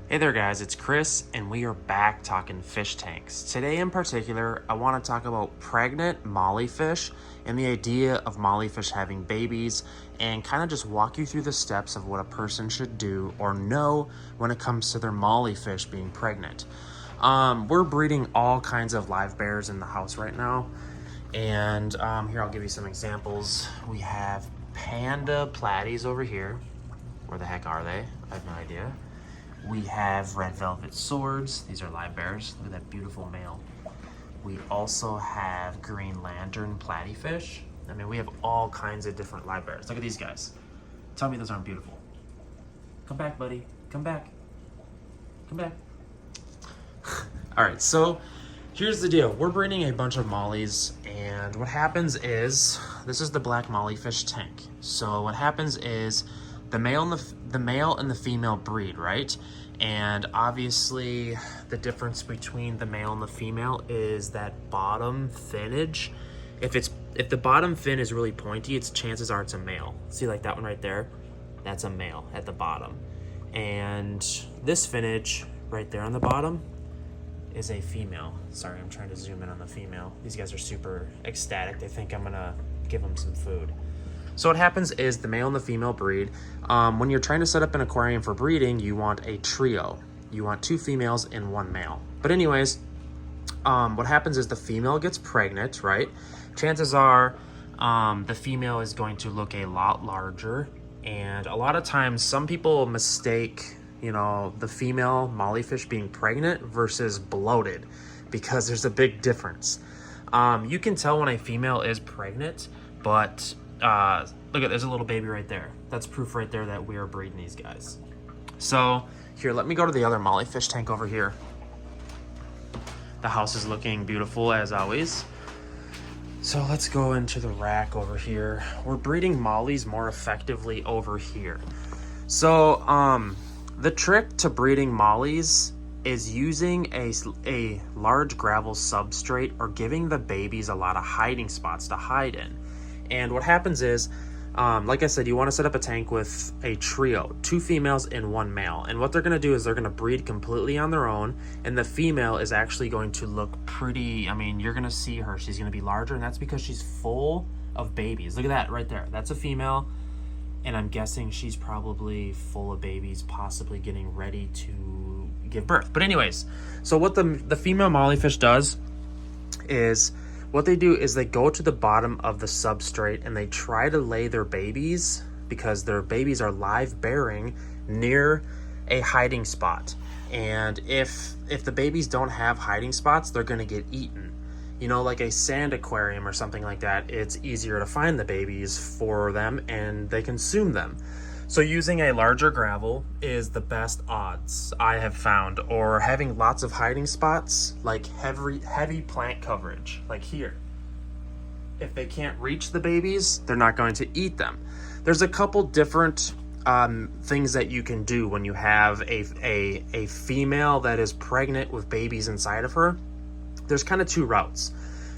Hey there guys, it's Chris and we are back talking fish tanks. Today in particular, I want to talk about pregnant mollyfish and the idea of mollyfish having babies and kind of just walk you through the steps of what a person should do or know when it comes to their mollyfish being pregnant. We're breeding all kinds of live bears in the house right now, and here I'll give you some examples. We have panda platies over here. Where the heck are they? I have no idea. We have red velvet swords. These are live bears. Look at that beautiful male. We also have green lantern platyfish. I mean, we have all kinds of different live bears. Look at these guys. Tell me those aren't beautiful. Come back, buddy. Come back. Come back. All right, so here's the deal. We're breeding a bunch of mollies, and what happens is, this is the black mollyfish tank. So what happens is, the male and the female breed, right? And obviously the difference between the male and the female is that bottom finnage. If the bottom fin is really pointy, chances are it's a male. See, like that one right there? That's a male at the bottom. And this finnage right there on the bottom is a female. Sorry, I'm trying to zoom in on the female. These guys are super ecstatic. They think I'm gonna give them some food. So what happens is the male and the female breed. When you're trying to set up an aquarium for breeding, you want a trio. You want 2 females and 1 male. But anyways, what happens is the female gets pregnant, right? Chances are the female is going to look a lot larger. And a lot of times, some people mistake, the female mollyfish being pregnant versus bloated, because there's a big difference. You can tell when a female is pregnant, but look at, there's a little baby right there. That's proof right there that we are breeding these guys. So here, let me go to the other mollyfish tank over here. The house is looking beautiful as always. So let's go into the rack over here. We're breeding mollies more effectively over here. So the trick to breeding mollies is using a large gravel substrate or giving the babies a lot of hiding spots to hide in. And what happens is, like I said, you want to set up a tank with a trio, 2 females and 1 male. And what they're going to do is they're going to breed completely on their own. And the female is actually going to look pretty, you're going to see her. She's going to be larger, and that's because she's full of babies. Look at that right there. That's a female. And I'm guessing she's probably full of babies, possibly getting ready to give birth. But anyways, so what the female mollyfish does is, what they do is they go to the bottom of the substrate and they try to lay their babies, because their babies are live bearing, near a hiding spot. And if the babies don't have hiding spots, they're going to get eaten. Like a sand aquarium or something like that, it's easier to find the babies for them and they consume them. So using a larger gravel is the best odds I have found, or having lots of hiding spots, like heavy plant coverage, like here. If they can't reach the babies, they're not going to eat them. There's a couple different things that you can do when you have a female that is pregnant with babies inside of her. There's kind of 2 routes.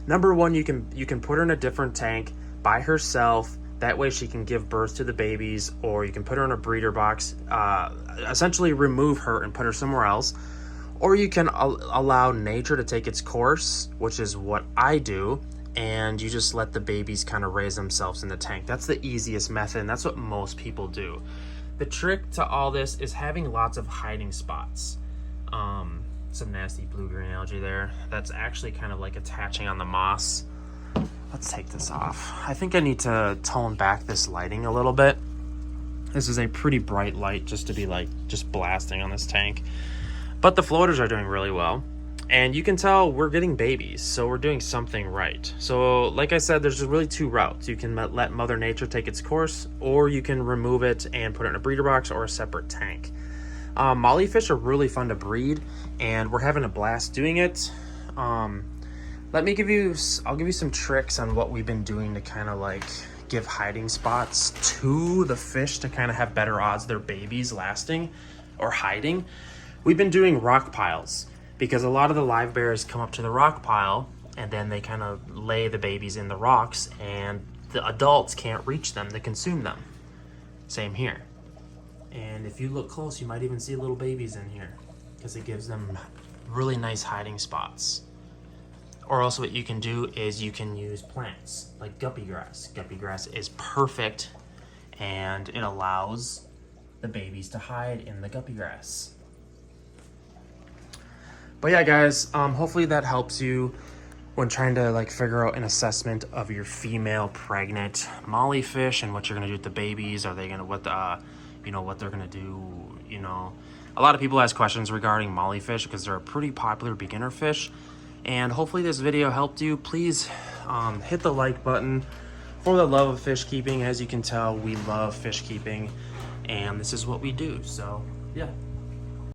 Number 1, you can put her in a different tank by herself. That way she can give birth to the babies, or you can put her in a breeder box, essentially remove her and put her somewhere else. Or you can allow nature to take its course, which is what I do, and you just let the babies kind of raise themselves in the tank. That's the easiest method, and that's what most people do. The trick to all this is having lots of hiding spots. Some nasty blue-green algae there. That's actually kind of like attaching on the moss. Let's take this off. I think I need to tone back this lighting a little bit. This is a pretty bright light just to be just blasting on this tank. But the floaters are doing really well. And you can tell we're getting babies, so we're doing something right. So like I said, there's really 2 routes. You can let Mother Nature take its course, or you can remove it and put it in a breeder box or a separate tank. Mollyfish are really fun to breed, and we're having a blast doing it. I'll give you some tricks on what we've been doing to kind of give hiding spots to the fish to kind of have better odds their babies lasting or hiding. We've been doing rock piles, because a lot of the live bears come up to the rock pile and then they kind of lay the babies in the rocks, and the adults can't reach them to consume them. Same here. And if you look close, you might even see little babies in here because it gives them really nice hiding spots. Or also what you can do is you can use plants like guppy grass. Guppy grass is perfect and it allows the babies to hide in the guppy grass. But yeah, guys, hopefully that helps you when trying to like figure out an assessment of your female pregnant molly fish and what you're gonna do with the babies. Are they gonna what they're gonna do? A lot of people ask questions regarding molly fish because they're a pretty popular beginner fish. And hopefully this video helped you. Please hit the like button for the love of fish keeping. As you can tell, we love fish keeping, and this is what we do. So yeah.